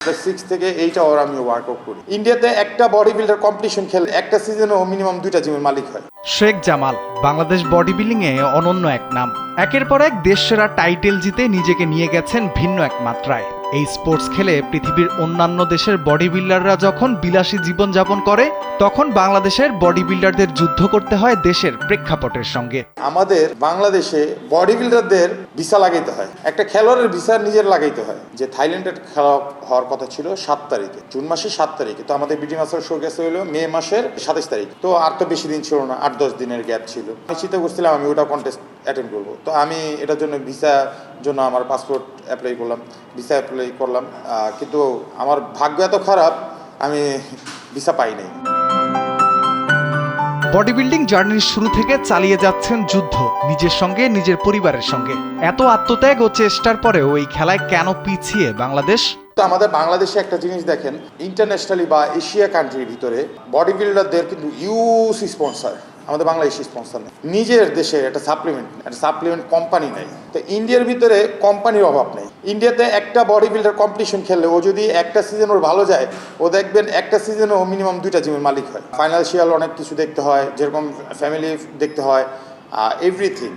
6 থেকে 8 আওয়ার আমি ওয়ার্কআউট করি। ইন্ডিয়াতে একটা বডি বিল্ডার কম্পিটিশন খেলে একটা সিজনেও মিনিমাম 2টা জিমের মালিক হয়। শেখ জামাল বাংলাদেশ বডি বিল্ডিংয়ে অনন্য এক নাম। একের পর এক দেশসেরা টাইটেল জিতে নিজেকে নিয়ে গেছেন ভিন্ন এক মাত্রায়। এই স্পোর্টস খেলে পৃথিবীর অন্যান্য দেশের বডি বিল্ডাররা যখন বিলাসী জীবনযাপন করে, তখন বাংলাদেশের বডি বিল্ডারদের যুদ্ধ করতে হয় দেশের প্রেক্ষাপটের সঙ্গে। আমাদের বাংলাদেশে বডি বিল্ডারদের ভিসা লাগাইতে হয়, একটা খেলোয়াড়ের ভিসা নিজের লাগাইতে হয়। যে থাইল্যান্ডের খেলা হওয়ার কথা ছিল 7 তারিখে, জুন মাসের 7 তারিখে, তো আমাদের বিডি মাসের শো গেছে হলো মে মাসের 27 তারিখ। তো আর তো বেশি দিন ছিল না, 8-10 দিনের গ্যাপ ছিল। আমি চিন্তা করছিলাম আমি ওটা কন্টেস্ট অ্যাটেন্ড করবো। তো আমি এটার জন্য ভিসার জন্য আমার পাসপোর্ট অ্যাপ্লাই করলাম, ভিসা অ্যাপ্লাই করলাম, কিন্তু আমার ভাগ্য এত খারাপ আমি ভিসা পাই নাই। বডি বিল্ডিং জার্নির শুরু থেকে চালিয়ে যাচ্ছেন যুদ্ধ নিজের সঙ্গে, নিজের পরিবারের সঙ্গে। এত আত্মত্যাগ ও চেষ্টার পরেও এই খেলায় কেন পিছিয়ে বাংলাদেশ? তো আমাদের বাংলাদেশে একটা জিনিস দেখেন, ইন্টারন্যাশনালি বা এশিয়া কান্ট্রির ভিতরে বডি বিল্ডারদের কিন্তু ইউজ স্পন্সর, আমাদের বাংলাদেশি স্পন্সর নেই। নিজের দেশের একটা সাপ্লিমেন্ট কোম্পানি নেই। তো ইন্ডিয়ার ভিতরে কোম্পানির অভাব নেই। ইন্ডিয়াতে একটা বডি বিল্ডার কম্পিটিশন খেললে ও যদি একটা সিজন ওর ভালো যায়, ও দেখবেন একটা সিজনেও মিনিমাম 2টা জিমের মালিক হয়। ফাইন্যান্সিয়াল অনেক কিছু দেখতে হয়, যেরকম ফ্যামিলি দেখতে হয়, এভরিথিং।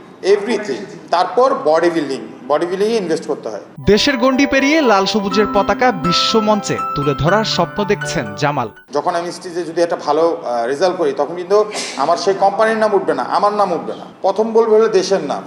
তারপর বডি বিল্ডিংয়ে ইনভেস্ট করতে হয়। দেশের গণ্ডি পেরিয়ে লাল সবুজের পতাকা বিশ্ব মঞ্চে তুলে ধরার স্বপ্ন দেখছেন জামাল। যখন আমি স্টেজে যদি একটা ভালো রেজাল্ট করি, তখন কিন্তু আমার সেই কোম্পানির নাম উঠবে না, আমার নাম উঠবে না। প্রথম বলবে হলো দেশের নাম,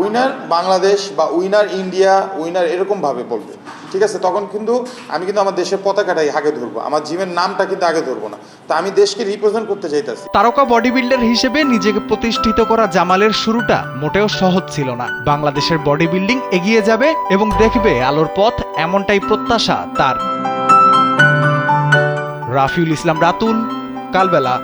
উইনার বাংলাদেশ বা উইনার ইন্ডিয়া, উইনার এরকমভাবে বলবে, ঠিক আছে? তখন কিন্তু আমি কিন্তু আমার দেশের পতাকাটাই আগে ধরবো, আমার জিমের নামটা কিন্তু আগে ধরবো না। তো আমি দেশকে রিপ্রেজেন্ট করতে চাইতেছি। তারকা বডি বিল্ডার হিসেবে নিজেকে প্রতিষ্ঠিত করা জামালের শুরুটা মোটেও সহজ ছিল না। বাংলাদেশের বডি বিল্ডিং এগিয়ে যাবে এবং দেখবে আলোর পথ, এমনটাই প্রত্যাশা তার। রাফিউল ইসলাম রাতুল, কালবেলা।